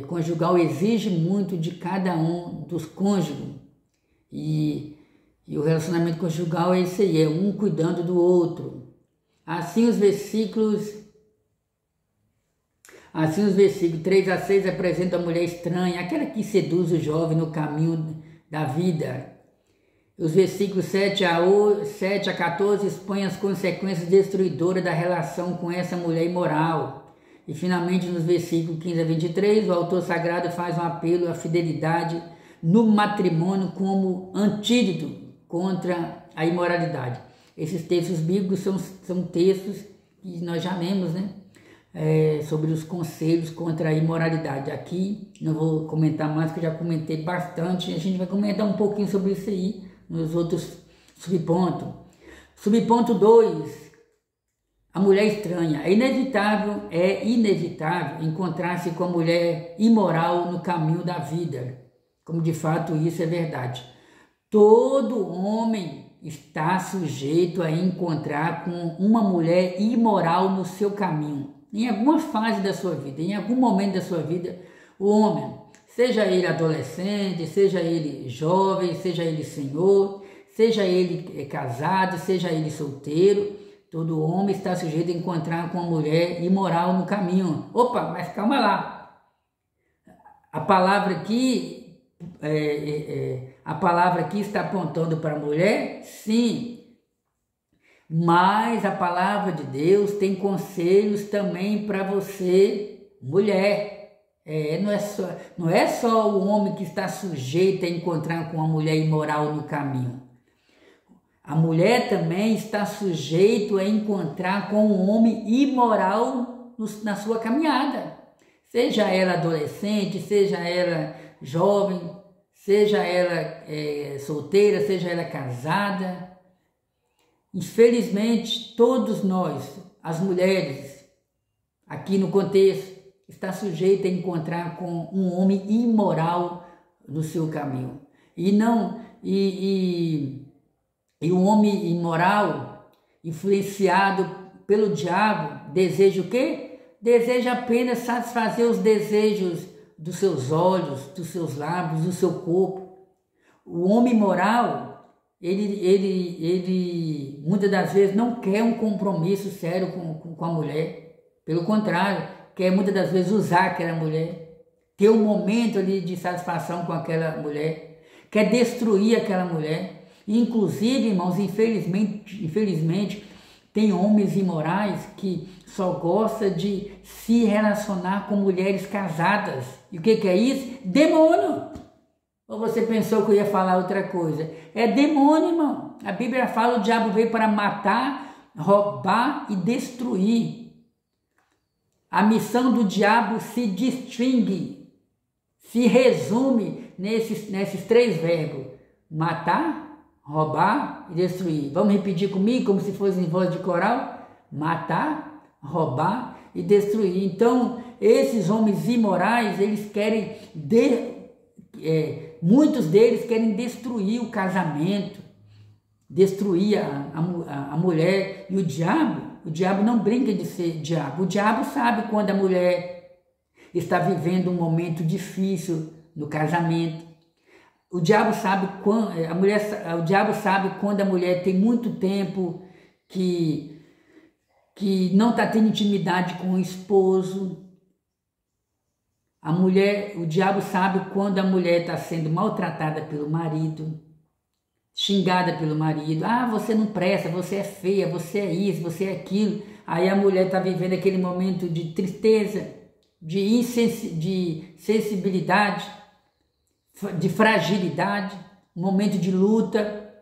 S1: conjugal exige muito de cada um dos cônjuges. E o relacionamento conjugal é isso aí, é um cuidando do outro. Assim os versículos 3 a 6 apresentam a mulher estranha, aquela que seduz o jovem no caminho da vida. Os versículos 7 a 14 expõem as consequências destruidoras da relação com essa mulher imoral. E finalmente nos versículos 15 a 23, o autor sagrado faz um apelo à fidelidade no matrimônio como antídoto contra a imoralidade. Esses textos bíblicos são textos que nós já lemos, né? Sobre os conselhos contra a imoralidade. Aqui não vou comentar mais, porque eu já comentei bastante. A gente vai comentar um pouquinho sobre isso aí nos outros subpontos. Subponto 2, a mulher estranha. É inevitável encontrar-se com a mulher imoral no caminho da vida, como de fato isso é verdade. Todo homem está sujeito a encontrar com uma mulher imoral no seu caminho. Em alguma fase da sua vida, em algum momento da sua vida, o homem, seja ele adolescente, seja ele jovem, seja ele senhor, seja ele casado, seja ele solteiro, todo homem está sujeito a encontrar com uma mulher imoral no caminho. Opa, mas calma lá. A palavra aqui está apontando para a mulher? Sim. Mas a palavra de Deus tem conselhos também para você, mulher. Não é só o homem que está sujeito a encontrar com uma mulher imoral no caminho. A mulher também está sujeito a encontrar com um homem imoral na sua caminhada. Seja ela adolescente, seja ela jovem, seja ela solteira, seja ela casada. Infelizmente, todos nós, as mulheres, aqui no contexto, está sujeito a encontrar com um homem imoral no seu caminho. E o homem imoral, influenciado pelo diabo, deseja o quê? Deseja apenas satisfazer os desejos dos seus olhos, dos seus lábios, do seu corpo. O homem imoral, ele muitas das vezes não quer um compromisso sério com a mulher. Pelo contrário, quer muitas das vezes usar aquela mulher, ter um momento ali de satisfação com aquela mulher, quer destruir aquela mulher. Inclusive, irmãos, infelizmente, tem homens imorais que só gostam de se relacionar com mulheres casadas. E o que é isso? Demônio! Ou você pensou que eu ia falar outra coisa? É demônio, irmão. A Bíblia fala que o diabo veio para matar, roubar e destruir. A missão do diabo se distingue, se resume nesses 3 verbos: matar, roubar e destruir. Vamos repetir comigo, como se fosse em voz de coral? Matar, roubar e destruir. Então, esses homens imorais, eles querem muitos deles querem destruir o casamento, destruir a mulher. E o diabo não brinca de ser diabo. O diabo sabe quando a mulher está vivendo um momento difícil no casamento. O diabo sabe quando a mulher tem muito tempo que não está tendo intimidade com o esposo. O diabo sabe quando a mulher está sendo maltratada pelo marido, xingada pelo marido. Ah, você não presta, você é feia, você é isso, você é aquilo. Aí a mulher está vivendo aquele momento de tristeza, de sensibilidade, de fragilidade, um momento de luta.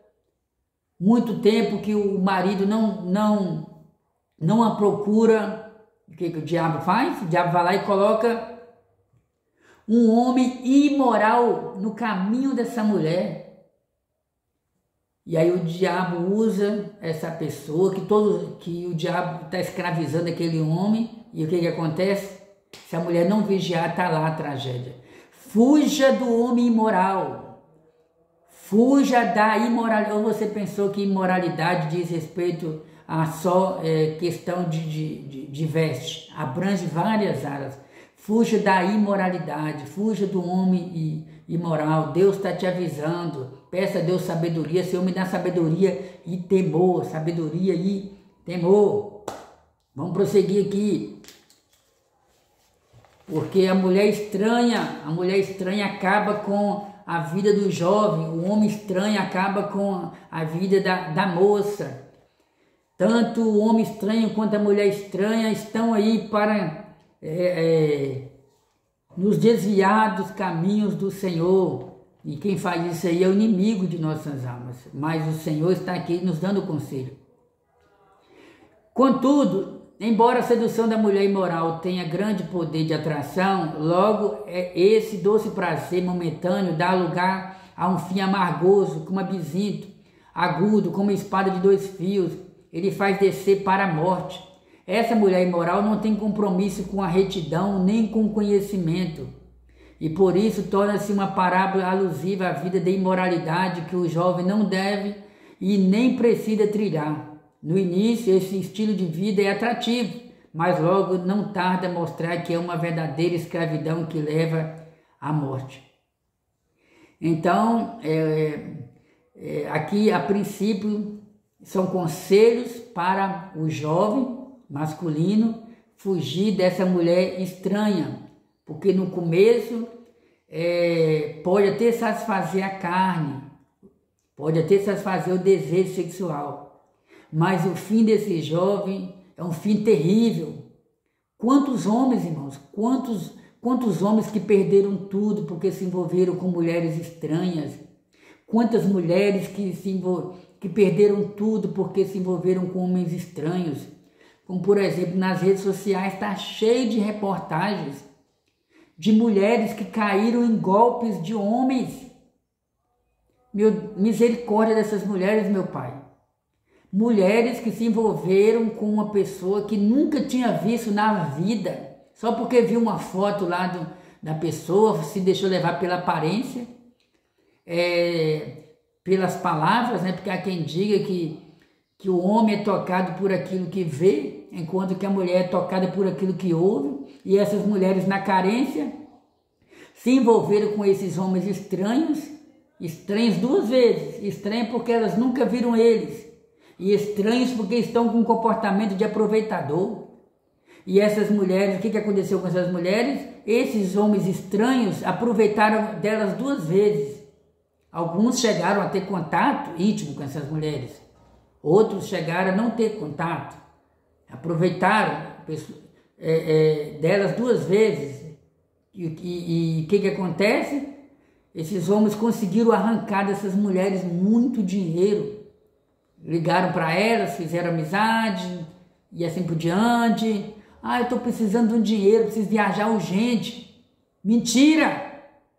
S1: Muito tempo que o marido não a procura. O que o diabo faz? O diabo vai lá e coloca um homem imoral no caminho dessa mulher. E aí o diabo usa essa pessoa, que o diabo está escravizando aquele homem. E o que acontece? Se a mulher não vigiar, está lá a tragédia. Fuja do homem imoral. Fuja da imoralidade. Ou você pensou que imoralidade diz respeito a só questão de veste? Abrange várias áreas. Fuja da imoralidade, fuja do homem imoral. Deus está te avisando. Peça a Deus sabedoria. Senhor, me dá sabedoria e temor. Sabedoria e temor. Vamos prosseguir aqui. Porque a mulher estranha acaba com a vida do jovem. O homem estranho acaba com a vida da moça. Tanto o homem estranho quanto a mulher estranha estão aí para nos desviar dos caminhos do Senhor. E quem faz isso aí é o inimigo de nossas almas. Mas o Senhor está aqui nos dando conselho. Contudo, embora a sedução da mulher imoral tenha grande poder de atração, logo esse doce prazer momentâneo dá lugar a um fim amargoso, como absinto, agudo, como espada de 2 fios. Ele faz descer para a morte. Essa mulher imoral não tem compromisso com a retidão nem com o conhecimento. E por isso torna-se uma parábola alusiva à vida de imoralidade que o jovem não deve e nem precisa trilhar. No início, esse estilo de vida é atrativo, mas logo não tarda a mostrar que é uma verdadeira escravidão que leva à morte. Então, aqui a princípio são conselhos para o jovem masculino fugir dessa mulher estranha, porque no começo pode até satisfazer a carne, pode até satisfazer o desejo sexual, mas o fim desse jovem é um fim terrível. Quantos homens, irmãos, quantos homens que perderam tudo porque se envolveram com mulheres estranhas, quantas mulheres que perderam tudo porque se envolveram com homens estranhos, como por exemplo nas redes sociais está cheio de reportagens de mulheres que caíram em golpes de homens. Misericórdia dessas mulheres, meu Pai. Mulheres que se envolveram com uma pessoa que nunca tinha visto na vida, só porque viu uma foto lá da pessoa, se deixou levar pela aparência, pelas palavras, né? Porque há quem diga que o homem é tocado por aquilo que vê, enquanto que a mulher é tocada por aquilo que ouve, e essas mulheres na carência se envolveram com esses homens estranhos 2 vezes, estranhos porque elas nunca viram eles, e estranhos porque estão com um comportamento de aproveitador. E essas mulheres, o que aconteceu com essas mulheres? Esses homens estranhos aproveitaram delas 2 vezes. Alguns chegaram a ter contato íntimo com essas mulheres, outros chegaram a não ter contato, aproveitaram delas 2 vezes. E o que acontece? Esses homens conseguiram arrancar dessas mulheres muito dinheiro. Ligaram para elas, fizeram amizade e assim por diante. Eu estou precisando de um dinheiro, preciso viajar urgente. Mentira!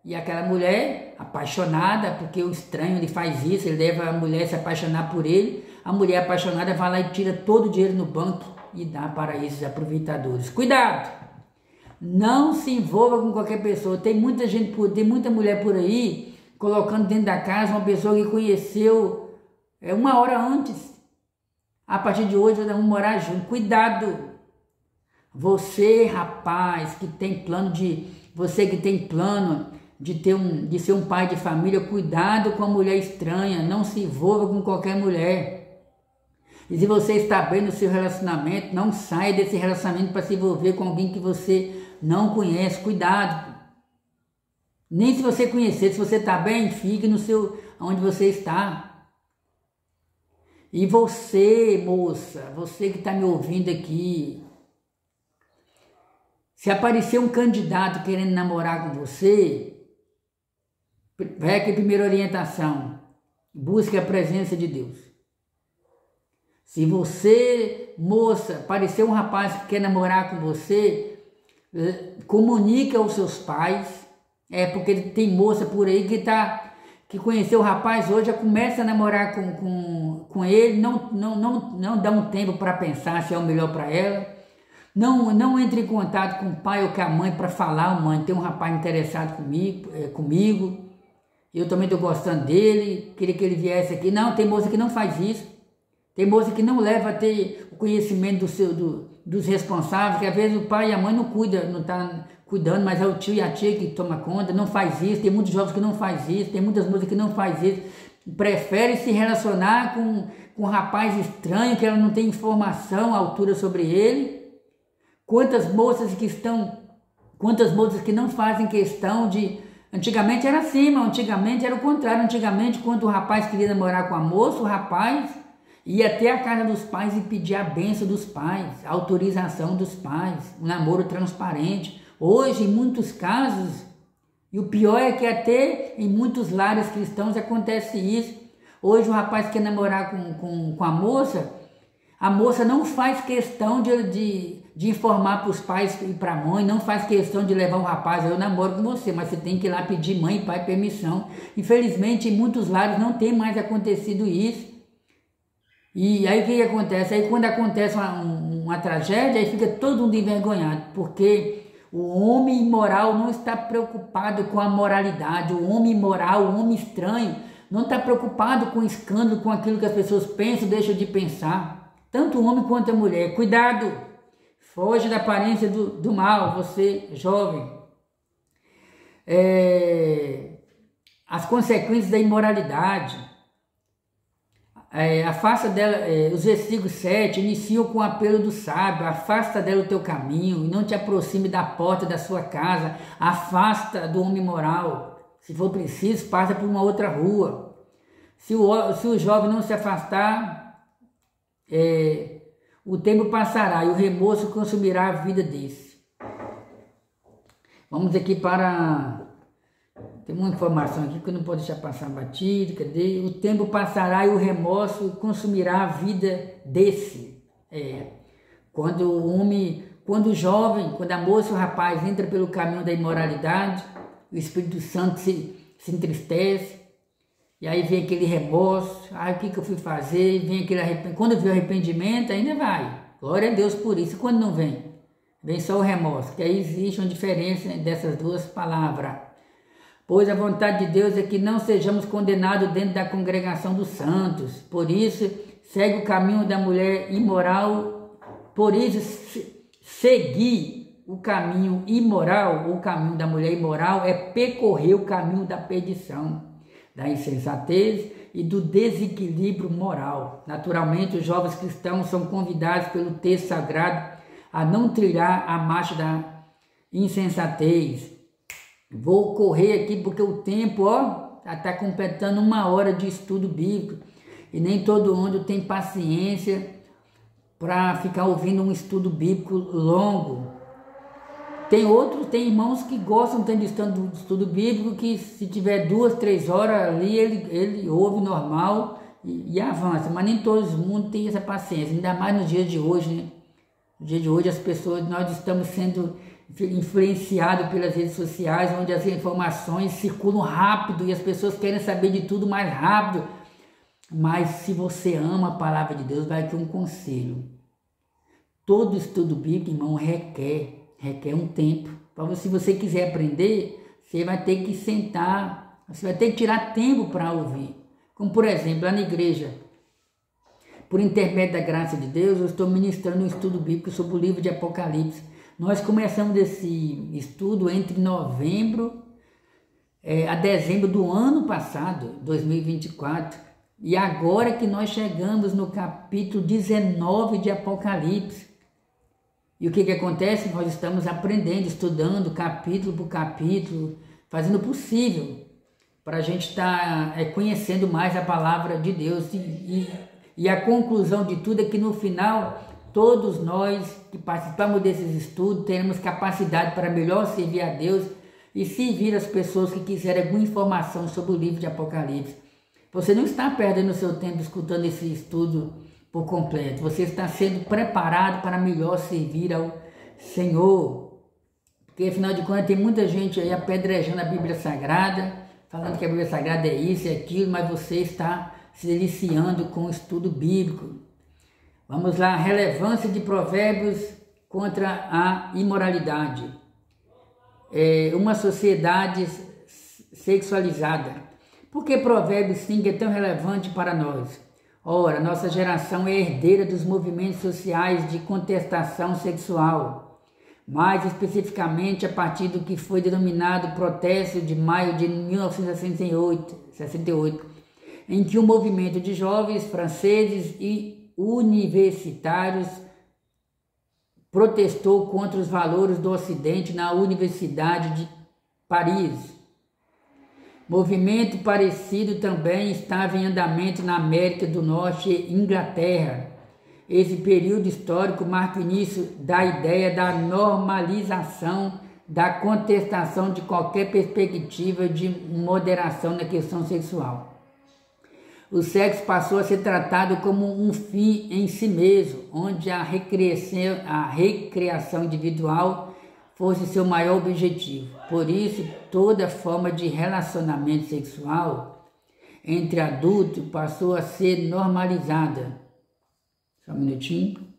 S1: E aquela mulher apaixonada, porque o estranho ele faz isso, ele leva a mulher a se apaixonar por ele. A mulher apaixonada vai lá e tira todo o dinheiro no banco e dá para esses aproveitadores. Cuidado! Não se envolva com qualquer pessoa. Tem muita gente, tem muita mulher por aí colocando dentro da casa uma pessoa que conheceu 1 hora antes. A partir de hoje nós vamos morar juntos. Cuidado! Você, rapaz, que tem plano de ser um pai de família, cuidado com a mulher estranha. Não se envolva com qualquer mulher. E se você está bem no seu relacionamento, não saia desse relacionamento para se envolver com alguém que você não conhece. Cuidado. Nem se você conhecer, se você está bem, fique onde você está. E você, moça, você que está me ouvindo aqui, se aparecer um candidato querendo namorar com você, vai aqui, primeira orientação, busque a presença de Deus. Se você, moça, aparecer um rapaz que quer namorar com você, comunique aos seus pais, porque tem moça por aí que conheceu o rapaz hoje, já começa a namorar com ele, não dá um tempo para pensar se é o melhor para ela, não entre em contato com o pai ou com a mãe para falar, mãe, tem um rapaz interessado comigo, eu também estou gostando dele, queria que ele viesse aqui. Não, tem moça que não faz isso. Tem moça que não leva a ter o conhecimento dos responsáveis, que às vezes o pai e a mãe não cuidam, não tá cuidando, mas é o tio e a tia que toma conta, não faz isso. Tem muitos jovens que não faz isso, tem muitas moças que não faz isso. Prefere se relacionar com um rapaz estranho, que ela não tem informação à altura sobre ele. Quantas moças que não fazem questão de... Antigamente era assim, mas antigamente era o contrário. Antigamente, quando o rapaz queria namorar com a moça, o rapaz ia até a casa dos pais e pedir a bênção dos pais, a autorização dos pais, um namoro transparente. Hoje, em muitos casos, e o pior é que até em muitos lares cristãos acontece isso. Hoje o rapaz quer namorar com a moça não faz questão de informar para os pais e para a mãe, não faz questão de levar o rapaz, eu namoro com você, mas você tem que ir lá pedir mãe e pai permissão. Infelizmente, em muitos lares não tem mais acontecido isso. E aí o que acontece? Aí quando acontece uma tragédia, aí fica todo mundo envergonhado, porque o homem imoral não está preocupado com a moralidade. O homem imoral, o homem estranho, não está preocupado com o escândalo, com aquilo que as pessoas pensam, deixam de pensar. Tanto o homem quanto a mulher. Cuidado! Foge da aparência do mal, você jovem. As consequências da imoralidade. Afasta dela, os versículos 7 iniciam com o apelo do sábio: afasta dela o teu caminho e não te aproxime da porta da sua casa, afasta do homem moral, se for preciso passa por uma outra rua. Se o jovem não se afastar, o tempo passará e o remorso consumirá a vida desse. Vamos aqui para... Tem uma informação aqui que eu não posso deixar passar batido, cadê? O tempo passará e o remorso consumirá a vida desse. Quando o jovem, quando a moça e o rapaz entram pelo caminho da imoralidade, o Espírito Santo se entristece, e aí vem aquele remorso, o que eu fui fazer? Vem aquele arrependimento. Quando vem o arrependimento, ainda vai. Glória a Deus por isso. E quando não vem? Vem só o remorso, que aí existe uma diferença dessas duas palavras. Pois a vontade de Deus é que não sejamos condenados dentro da congregação dos santos. Por isso, segue o caminho da mulher imoral. Por isso, seguir o caminho imoral, o caminho da mulher imoral, é percorrer o caminho da perdição, da insensatez e do desequilíbrio moral. Naturalmente, os jovens cristãos são convidados pelo texto sagrado a não trilhar a marcha da insensatez. Vou correr aqui porque o tempo está completando 1 hora de estudo bíblico e nem todo mundo tem paciência para ficar ouvindo um estudo bíblico longo. Tem irmãos que gostam tanto de estudo bíblico que se tiver 2, 3 horas ali ele ouve normal e avança, mas nem todo mundo tem essa paciência, ainda mais nos dias de hoje, né? No dia de hoje nós estamos sendo influenciado pelas redes sociais, onde as informações circulam rápido e as pessoas querem saber de tudo mais rápido. Mas se você ama a palavra de Deus, vai aqui um conselho. Todo estudo bíblico, irmão, requer um tempo. Se você quiser aprender, você vai ter que sentar, você vai ter que tirar tempo para ouvir. Como por exemplo, lá na igreja, por intermédio da graça de Deus, eu estou ministrando um estudo bíblico sobre o livro de Apocalipse. Nós começamos esse estudo entre novembro a dezembro do ano passado, 2024. E agora que nós chegamos no capítulo 19 de Apocalipse. E o que acontece? Nós estamos aprendendo, estudando capítulo por capítulo, fazendo o possível para a gente estar conhecendo mais a palavra de Deus. E a conclusão de tudo é que no final, todos nós que participamos desses estudos teremos capacidade para melhor servir a Deus e servir as pessoas que quiserem alguma informação sobre o livro de Apocalipse. Você não está perdendo o seu tempo escutando esse estudo por completo. Você está sendo preparado para melhor servir ao Senhor. Porque afinal de contas tem muita gente aí apedrejando a Bíblia Sagrada, falando que a Bíblia Sagrada é isso e aquilo, mas você está se deliciando com o estudo bíblico. Vamos lá, relevância de Provérbios contra a imoralidade. Uma sociedade sexualizada. Por que Provérbios 5 é tão relevante para nós? Ora, nossa geração é herdeira dos movimentos sociais de contestação sexual, mais especificamente a partir do que foi denominado Protesto de Maio de 1968, em que um movimento de jovens franceses e universitários protestou contra os valores do Ocidente na Universidade de Paris. Movimento parecido também estava em andamento na América do Norte e Inglaterra. Esse período histórico marca o início da ideia da normalização da contestação de qualquer perspectiva de moderação na questão sexual. O sexo passou a ser tratado como um fim em si mesmo, onde a recreação individual fosse seu maior objetivo. Por isso, toda forma de relacionamento sexual entre adultos passou a ser normalizada. Só um minutinho.